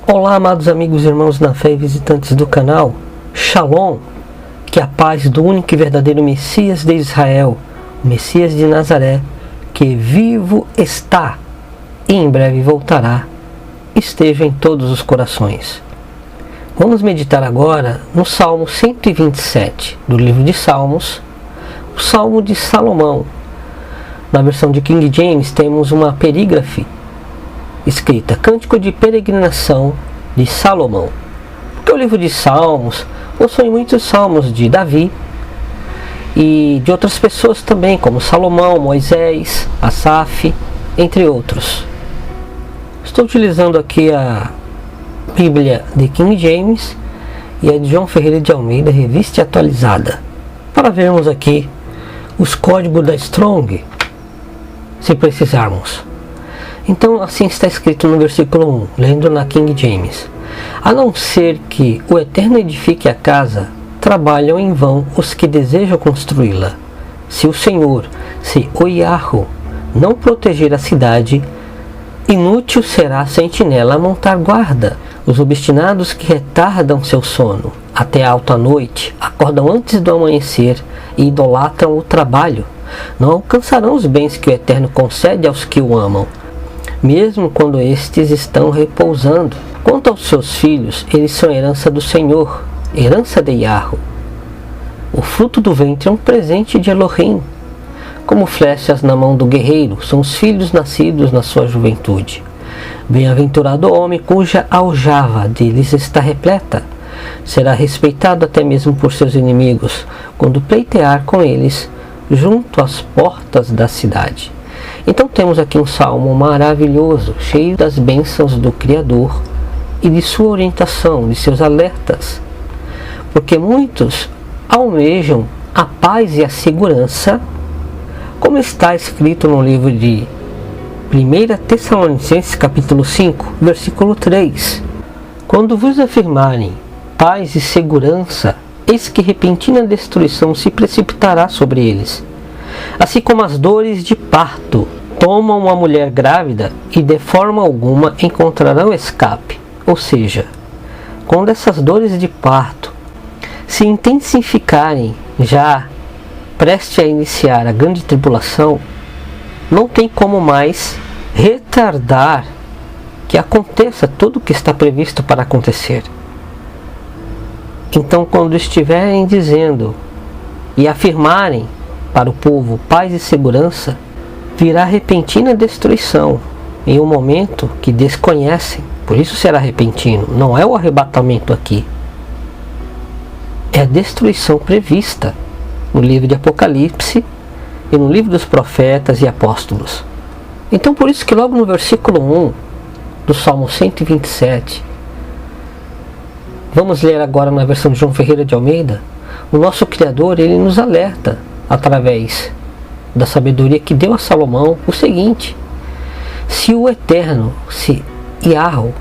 Olá, amados amigos e irmãos na fé e visitantes do canal. Shalom, que a paz do único e verdadeiro Messias de Israel, o Messias de Nazaré, que vivo está e em breve voltará, esteja em todos os corações. Vamos meditar agora no Salmo 127 do livro de Salmos, o Salmo de Salomão. Na versão de King James temos uma perígrafe escrita Cântico de Peregrinação de Salomão, porque o livro de Salmos possui muitos salmos de Davi e de outras pessoas também, como Salomão, Moisés, Asaf, entre outros. Estou utilizando aqui a Bíblia de King James e a de João Ferreira de Almeida, revista atualizada, para vermos aqui os códigos da Strong, se precisarmos. Então, assim está escrito no versículo 1, lendo na King James: a não ser que o Eterno edifique a casa, trabalham em vão os que desejam construí-la. Se o Senhor, se o Yahweh, não proteger a cidade, inútil será a sentinela montar guarda. Os obstinados que retardam seu sono até alta noite, acordam antes do amanhecer e idolatram o trabalho. Não alcançarão os bens que o Eterno concede aos que o amam, mesmo quando estes estão repousando. Quanto aos seus filhos, eles são herança do Senhor, herança de Yahweh. O fruto do ventre é um presente de Elohim. Como flechas na mão do guerreiro, são os filhos nascidos na sua juventude. Bem-aventurado o homem cuja aljava deles está repleta. Será respeitado até mesmo por seus inimigos, quando pleitear com eles junto às portas da cidade. Então temos aqui um salmo maravilhoso, cheio das bênçãos do Criador e de sua orientação, de seus alertas. Porque muitos almejam a paz e a segurança, como está escrito no livro de 1 Tessalonicenses capítulo 5, versículo 3. Quando vos afirmarem paz e segurança, eis que repentina destruição se precipitará sobre eles. Assim como as dores de parto tomam uma mulher grávida e de forma alguma encontrarão escape. Ou seja, quando essas dores de parto se intensificarem já preste a iniciar a grande tribulação, não tem como mais retardar que aconteça tudo o que está previsto para acontecer. Então, quando estiverem dizendo e afirmarem para o povo paz e segurança, virá repentina destruição em um momento que desconhecem. Por isso será repentino. Não é o arrebatamento aqui, é a destruição prevista no livro de Apocalipse e no livro dos profetas e apóstolos. Então, por isso que logo no versículo 1 do Salmo 127, vamos ler agora na versão de João Ferreira de Almeida, o nosso Criador, ele nos alerta através da sabedoria que deu a Salomão o seguinte: se o Eterno, se Yahweh,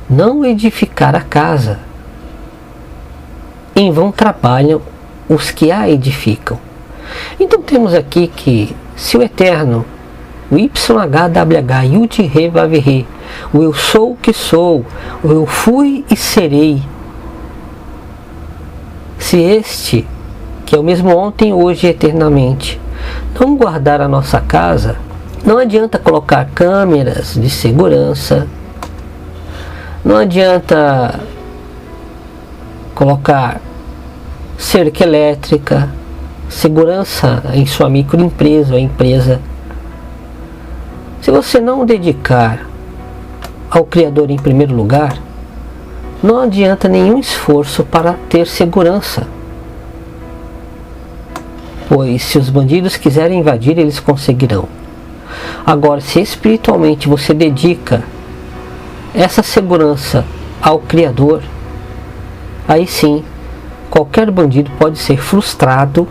não edificar a casa, em vão trabalham os que a edificam. Então temos aqui que se o Eterno, o YHWH, Yud Re Vav Re, o eu sou o que sou, o eu fui e serei, se este, que é o mesmo ontem, hoje e eternamente, não guardar a nossa casa, não adianta colocar câmeras de segurança, não adianta colocar cerca elétrica, segurança em sua microempresa ou empresa. Se você não dedicar ao Criador em primeiro lugar, não adianta nenhum esforço para ter segurança. Pois se os bandidos quiserem invadir, eles conseguirão. Agora, se espiritualmente você dedica essa segurança ao Criador, aí sim, qualquer bandido pode ser frustrado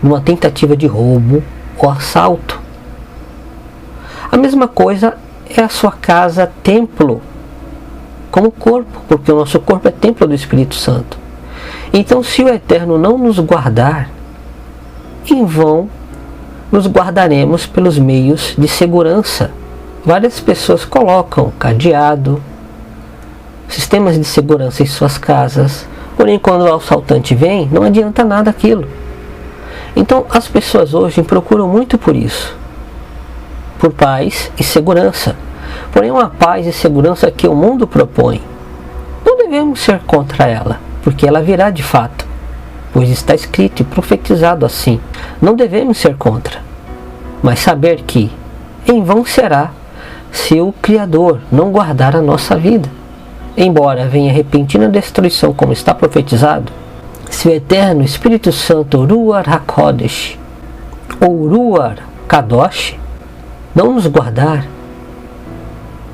numa tentativa de roubo ou assalto. A mesma coisa é a sua casa templo, como corpo, porque o nosso corpo é templo do Espírito Santo. Então, se o Eterno não nos guardar, em vão nos guardaremos pelos meios de segurança. Várias pessoas colocam cadeado, sistemas de segurança em suas casas. Porém, quando o assaltante vem, não adianta nada aquilo. Então, as pessoas hoje procuram muito por isso, por paz e segurança. Porém, uma paz e segurança que o mundo propõe, não devemos ser contra ela, porque ela virá de fato, pois está escrito e profetizado assim. Não devemos ser contra, mas saber que em vão será se o Criador não guardar a nossa vida. Embora venha repentina destruição, como está profetizado, se o Eterno Espírito Santo, Ruach HaKodesh, ou Ruach Kadosh, não nos guardar,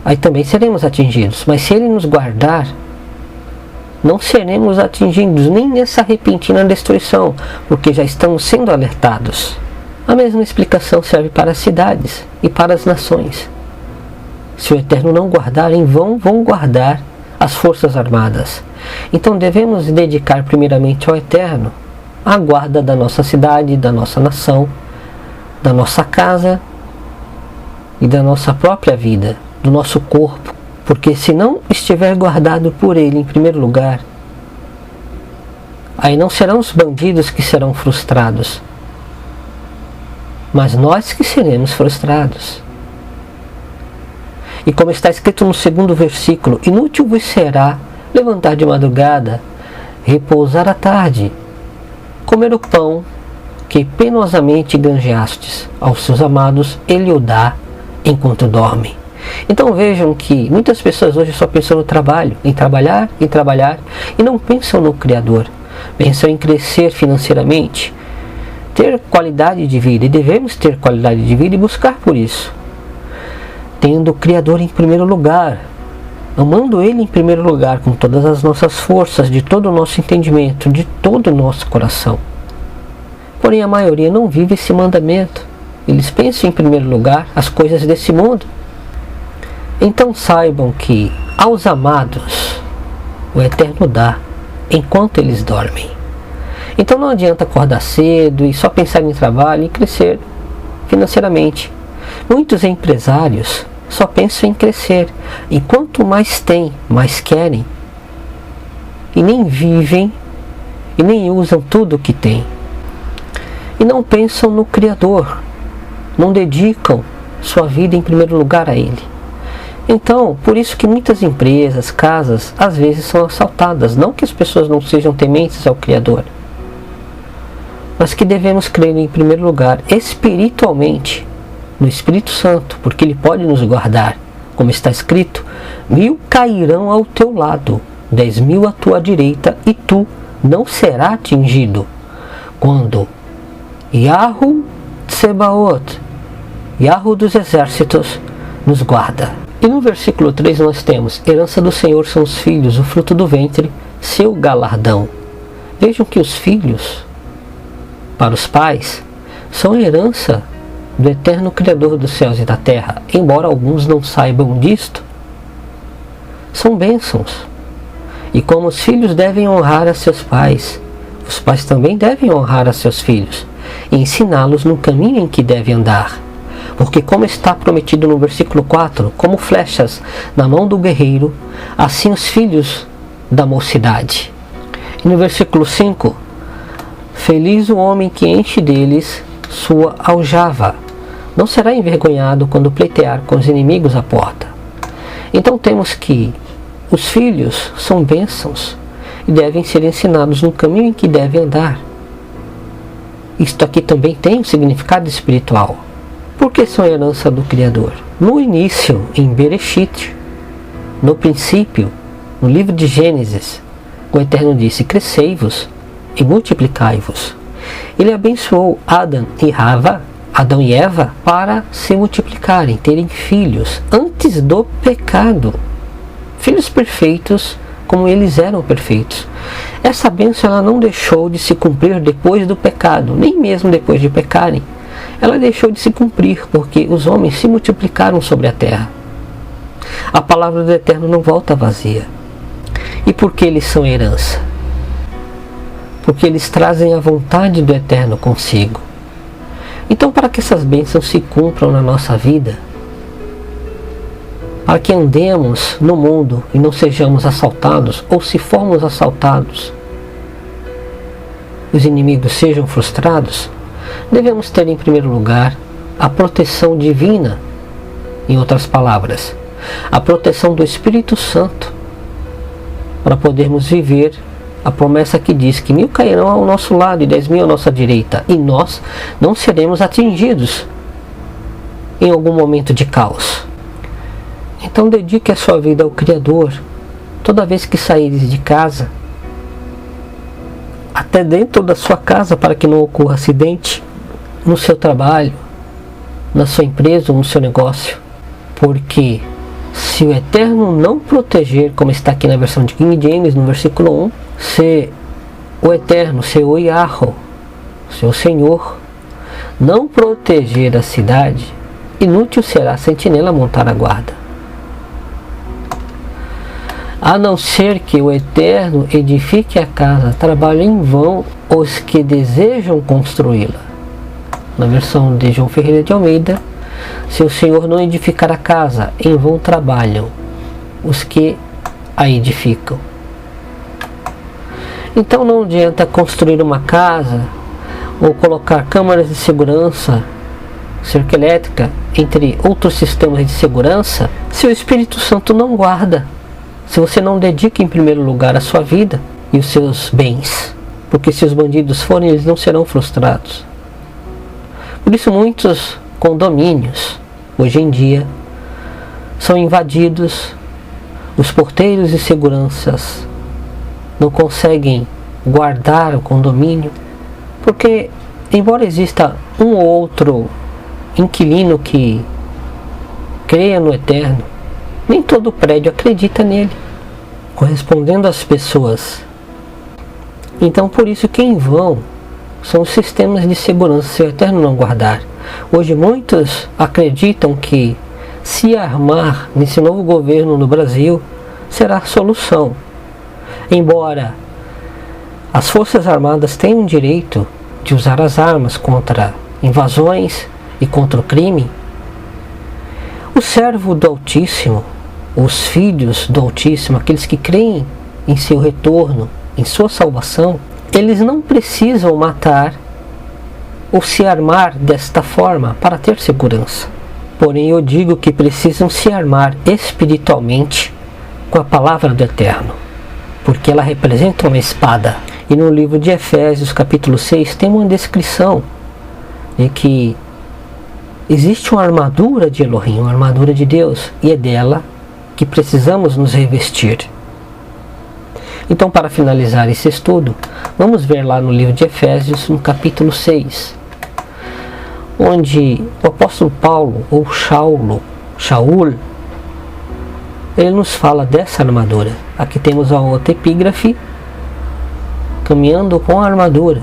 aí também seremos atingidos. Mas se Ele nos guardar, não seremos atingidos nem nessa repentina destruição, porque já estamos sendo alertados. A mesma explicação serve para as cidades e para as nações. Se o Eterno não guardar, em vão vão guardar as forças armadas. Então devemos dedicar primeiramente ao Eterno a guarda da nossa cidade, da nossa nação, da nossa casa e da nossa própria vida, do nosso corpo. Porque se não estiver guardado por Ele em primeiro lugar, aí não serão os bandidos que serão frustrados, mas nós que seremos frustrados. E como está escrito no 2º versículo, inútil vos será levantar de madrugada, repousar à tarde, comer o pão que penosamente granjeastes aos seus amados, Ele o dá enquanto dorme. Então vejam que muitas pessoas hoje só pensam no trabalho, em trabalhar, e não pensam no Criador. Pensam em crescer financeiramente, ter qualidade de vida, e devemos ter qualidade de vida e buscar por isso, tendo o Criador em primeiro lugar, amando Ele em primeiro lugar, com todas as nossas forças, de todo o nosso entendimento, de todo o nosso coração. Porém, a maioria não vive esse mandamento. Eles pensam em primeiro lugar as coisas desse mundo. Então saibam que aos amados o Eterno dá enquanto eles dormem. Então não adianta acordar cedo e só pensar em trabalho e crescer financeiramente. Muitos empresários só pensam em crescer, e quanto mais têm, mais querem, e nem vivem e nem usam tudo o que têm, e não pensam no Criador, não dedicam sua vida em primeiro lugar a Ele. Então, por isso que muitas empresas, casas, às vezes são assaltadas. Não que as pessoas não sejam tementes ao Criador, mas que devemos crer em primeiro lugar, espiritualmente, no Espírito Santo, porque Ele pode nos guardar. Como está escrito, 1000 cairão ao teu lado, 10.000 à tua direita, e tu não será atingido. Quando Yahu Tsebaot, Yahu dos exércitos, nos guarda. E no versículo 3 nós temos: herança do Senhor são os filhos, o fruto do ventre, seu galardão. Vejam que os filhos, para os pais, são herança do eterno Criador dos céus e da terra. Embora alguns não saibam disto, são bênçãos. E como os filhos devem honrar a seus pais, os pais também devem honrar a seus filhos e ensiná-los no caminho em que devem andar. Porque como está prometido no versículo 4, como flechas na mão do guerreiro, assim os filhos da mocidade. E no versículo 5, feliz o homem que enche deles sua aljava, não será envergonhado quando pleitear com os inimigos à porta. Então temos que os filhos são bênçãos e devem ser ensinados no caminho em que devem andar. Isto aqui também tem um significado espiritual, porque são herança do Criador. No início, em Bereshit, no princípio, no livro de Gênesis, o Eterno disse: crescei-vos e multiplicai-vos. Ele abençoou Adão e Eva para se multiplicarem, terem filhos antes do pecado, filhos perfeitos como eles eram perfeitos. Essa bênção ela não deixou de se cumprir depois do pecado, nem mesmo depois de pecarem. Ela deixou de se cumprir porque os homens se multiplicaram sobre a terra. A palavra do Eterno não volta vazia. E por que eles são herança? Porque eles trazem a vontade do Eterno consigo. Então, para que essas bênçãos se cumpram na nossa vida, para que andemos no mundo e não sejamos assaltados, ou se formos assaltados, os inimigos sejam frustrados, devemos ter em primeiro lugar a proteção divina, em outras palavras, a proteção do Espírito Santo, para podermos viver a promessa que diz que 1000 cairão ao nosso lado e 10.000 à nossa direita, e nós não seremos atingidos em algum momento de caos. Então dedique a sua vida ao Criador, toda vez que saíres de casa, até dentro da sua casa, para que não ocorra acidente, no seu trabalho, na sua empresa ou no seu negócio, porque se o Eterno não proteger, como está aqui na versão de King James, no versículo 1, se o Eterno, seu Yahweh, seu Senhor, não proteger a cidade, inútil será a sentinela montar a guarda. A não ser que o Eterno edifique a casa, trabalhem em vão os que desejam construí-la. Na versão de João Ferreira de Almeida, se o Senhor não edificar a casa, em vão trabalham os que a edificam. Então não adianta construir uma casa ou colocar câmaras de segurança, cerca elétrica, entre outros sistemas de segurança, se o Espírito Santo não guarda, se você não dedica em primeiro lugar a sua vida e os seus bens, porque se os bandidos forem, eles não serão frustrados. Por isso muitos condomínios hoje em dia são invadidos, os porteiros e seguranças não conseguem guardar o condomínio, porque embora exista um ou outro inquilino que creia no Eterno, nem todo prédio acredita nele, correspondendo às pessoas. Então por isso que em vão são os sistemas de segurança se o Eterno não guardar. Hoje muitos acreditam que se armar nesse novo governo no Brasil será a solução. Embora as Forças Armadas tenham o direito de usar as armas contra invasões e contra o crime, o servo do Altíssimo, os filhos do Altíssimo, aqueles que creem em seu retorno, em sua salvação, eles não precisam matar ou se armar desta forma para ter segurança. Porém, eu digo que precisam se armar espiritualmente com a palavra do Eterno, porque ela representa uma espada. E no livro de Efésios, capítulo 6, tem uma descrição de que existe uma armadura de Elohim, uma armadura de Deus, e é dela que precisamos nos revestir. Então, para finalizar esse estudo, vamos ver lá no livro de Efésios, no capítulo 6, onde o apóstolo Paulo, ou Shaul, ele nos fala dessa armadura. Aqui temos a outra epígrafe, caminhando com a armadura.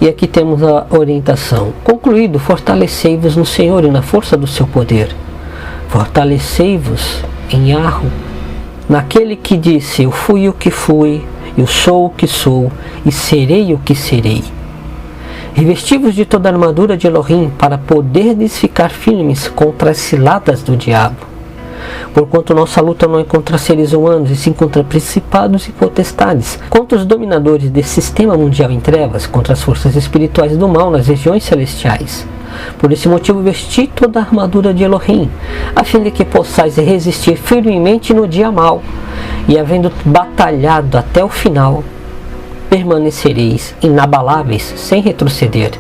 E aqui temos a orientação. Concluído, fortalecei-vos no Senhor e na força do seu poder. Fortalecei-vos em Yahweh, naquele que disse, eu fui o que fui, eu sou o que sou, e serei o que serei. Revesti-vos de toda a armadura de Elohim, para poderdes ficar firmes contra as ciladas do diabo. Porquanto nossa luta não é contra seres humanos, e sim contra principados e potestades, contra os dominadores desse sistema mundial em trevas, contra as forças espirituais do mal nas regiões celestiais. Por esse motivo vesti toda a armadura de Elohim, a fim de que possais resistir firmemente no dia mau, e havendo batalhado até o final, permanecereis inabaláveis, sem retroceder.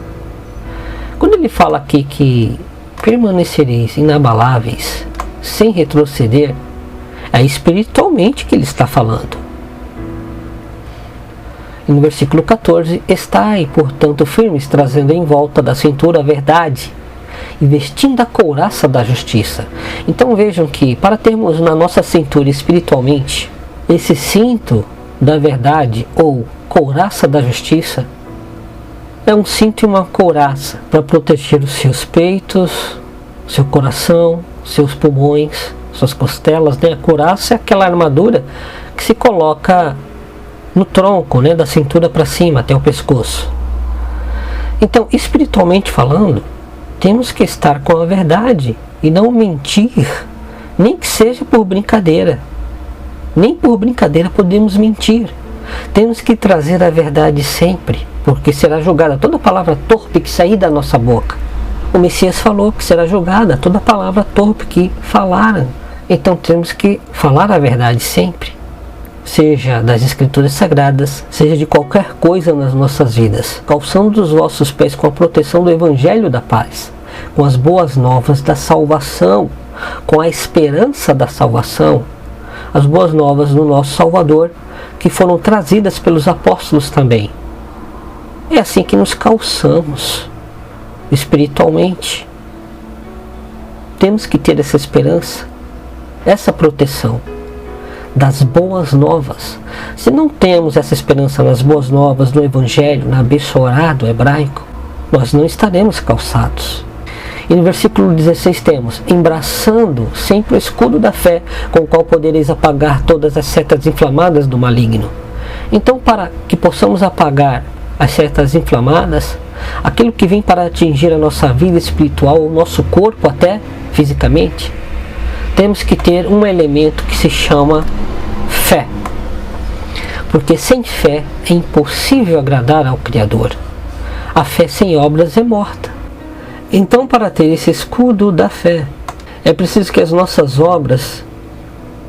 Quando ele fala aqui que permanecereis inabaláveis, sem retroceder, é espiritualmente que ele está falando. E no versículo 14, estai, portanto, firmes, trazendo em volta da cintura a verdade, e vestindo a couraça da justiça. Então vejam que, para termos na nossa cintura espiritualmente, esse cinto da verdade, ou couraça da justiça, é um cinto e uma couraça para proteger os seus peitos, seu coração, seus pulmões, suas costelas, né? A couraça é aquela armadura que se coloca no tronco, né? Da cintura para cima até o pescoço. Então, espiritualmente falando, temos que estar com a verdade e não mentir, nem que seja por brincadeira. Nem por brincadeira podemos mentir. Temos que trazer a verdade sempre, porque será julgada toda palavra torpe que sair da nossa boca. O Messias falou que será julgada toda palavra torpe que falaram. Então temos que falar a verdade sempre, seja das Escrituras Sagradas, seja de qualquer coisa nas nossas vidas, calçando os vossos pés com a proteção do Evangelho da paz, com as boas novas da salvação, com a esperança da salvação, as boas novas do nosso Salvador, que foram trazidas pelos apóstolos também. É assim que nos calçamos espiritualmente. Temos que ter essa esperança, essa proteção das boas novas. Se não temos essa esperança nas boas novas do Evangelho, na Bessorá do hebraico, nós não estaremos calçados. E no versículo 16 temos: embraçando sempre o escudo da fé, com o qual podereis apagar todas as setas inflamadas do maligno. Então, para que possamos apagar as setas inflamadas, aquilo que vem para atingir a nossa vida espiritual, o nosso corpo até fisicamente, temos que ter um elemento que se chama fé. Porque sem fé é impossível agradar ao Criador. A fé sem obras é morta. Então, para ter esse escudo da fé, é preciso que as nossas obras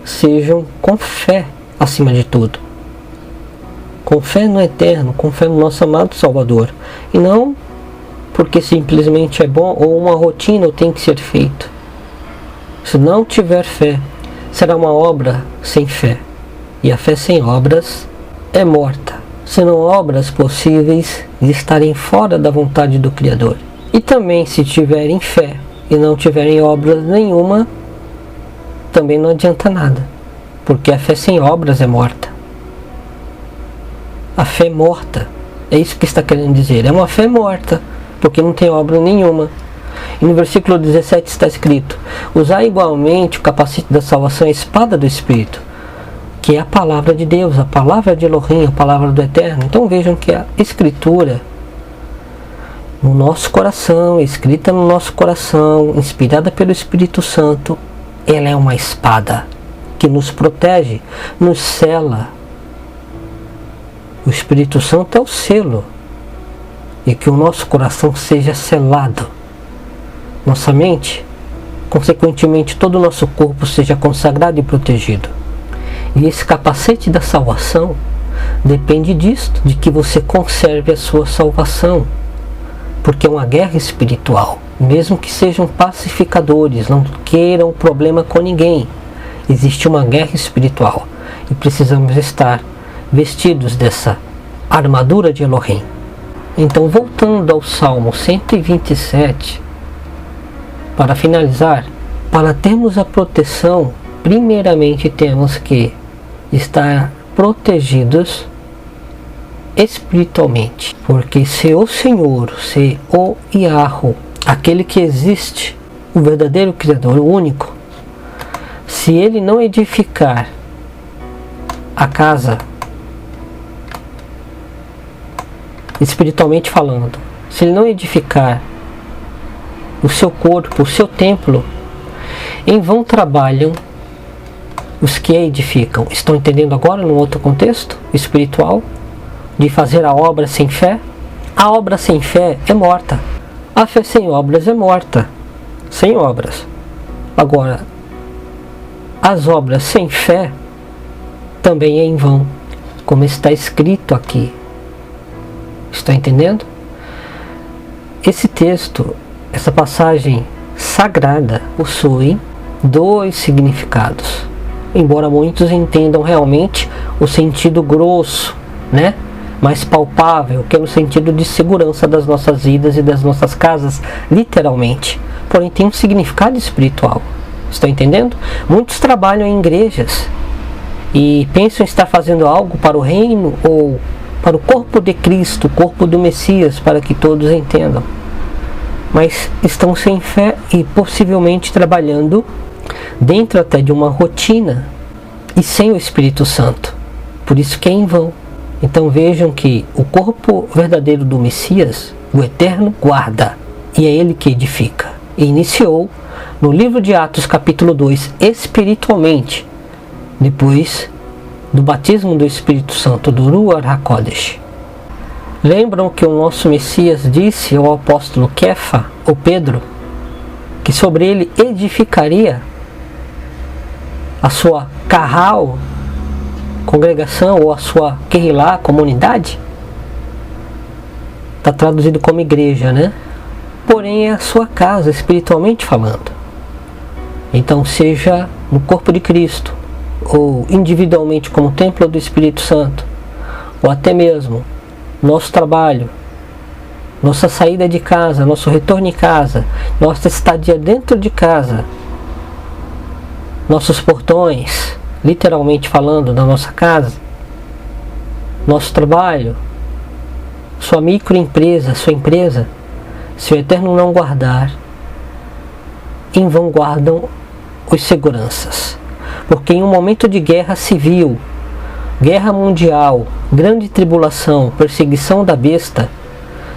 sejam com fé, acima de tudo. Com fé no Eterno, com fé no nosso amado Salvador. E não porque simplesmente é bom ou uma rotina ou tem que ser feito. Se não tiver fé, será uma obra sem fé. E a fé sem obras é morta. Serão obras possíveis de estarem fora da vontade do Criador. E também, se tiverem fé e não tiverem obras nenhuma, também não adianta nada. Porque a fé sem obras é morta. A fé morta, é isso que está querendo dizer. É uma fé morta, porque não tem obra nenhuma. E no versículo 17 está escrito: usar igualmente o capacete da salvação, a espada do Espírito, que é a palavra de Deus, a palavra de Elohim, a palavra do Eterno. Então vejam que a Escritura, no nosso coração, escrita no nosso coração, inspirada pelo Espírito Santo, ela é uma espada que nos protege, nos sela. O Espírito Santo é o selo, e que o nosso coração seja selado. Nossa mente, consequentemente todo o nosso corpo, seja consagrado e protegido. E esse capacete da salvação depende disto, de que você conserve a sua salvação, porque é uma guerra espiritual. Mesmo que sejam pacificadores, não queiram problema com ninguém, existe uma guerra espiritual e precisamos estar vestidos dessa armadura de Elohim. Então, voltando ao Salmo 127, para finalizar, para termos a proteção, primeiramente temos que estar protegidos espiritualmente. Porque se o Senhor, se o Yahweh, aquele que existe, o verdadeiro Criador, o único, se ele não edificar a casa, espiritualmente falando, se ele não edificar o seu corpo, o seu templo, em vão trabalham os que a edificam. Estão entendendo agora, num outro contexto espiritual, de fazer a obra sem fé? A obra sem fé é morta. A fé sem obras é morta. Sem obras. Agora, as obras sem fé também é em vão, como está escrito aqui. Está entendendo? Esse texto, essa passagem sagrada, possui dois significados. Embora muitos entendam realmente o sentido grosso, né? Mais palpável, que é no sentido de segurança das nossas vidas e das nossas casas, literalmente. Porém, tem um significado espiritual. Está entendendo? Muitos trabalham em igrejas e pensam estar fazendo algo para o reino ou para o corpo de Cristo, o corpo do Messias, para que todos entendam. Mas estão sem fé e possivelmente trabalhando dentro até de uma rotina e sem o Espírito Santo. Por isso que é em vão. Então vejam que o corpo verdadeiro do Messias, o Eterno, guarda, e é Ele que edifica. E iniciou no livro de Atos capítulo 2, espiritualmente, depois do batismo do Espírito Santo, do Ruach HaKodesh. Lembram que o nosso Messias disse ao apóstolo Kefa, ou Pedro, que sobre ele edificaria a sua carral, congregação, ou a sua Kehilá, comunidade? Está traduzido como igreja, né? Porém é a sua casa, espiritualmente falando. Então, seja no corpo de Cristo, ou individualmente como templo do Espírito Santo, ou até mesmo nosso trabalho, nossa saída de casa, nosso retorno em casa, nossa estadia dentro de casa, nossos portões, literalmente falando, da nossa casa, nosso trabalho, sua microempresa, sua empresa, se o Eterno não guardar, em vão guardam os seguranças. Porque em um momento de guerra civil, guerra mundial, grande tribulação, perseguição da besta,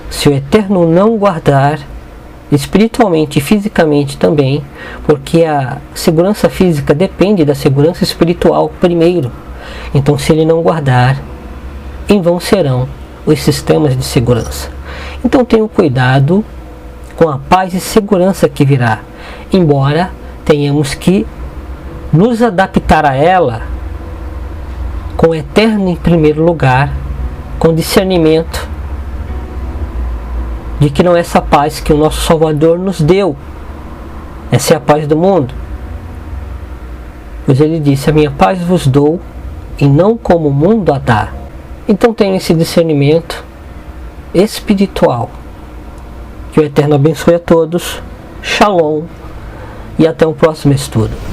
se o Eterno não guardar, espiritualmente e fisicamente também, porque a segurança física depende da segurança espiritual primeiro. Então, se ele não guardar, em vão serão os sistemas de segurança. Então, tenham cuidado com a paz e segurança que virá, embora tenhamos que nos adaptar a ela com o Eterno em primeiro lugar, com discernimento de que não é essa paz que o nosso Salvador nos deu. Essa é a paz do mundo. Pois ele disse: a minha paz vos dou, e não como o mundo a dá. Então tenha esse discernimento espiritual. Que o Eterno abençoe a todos. Shalom. E até o próximo estudo.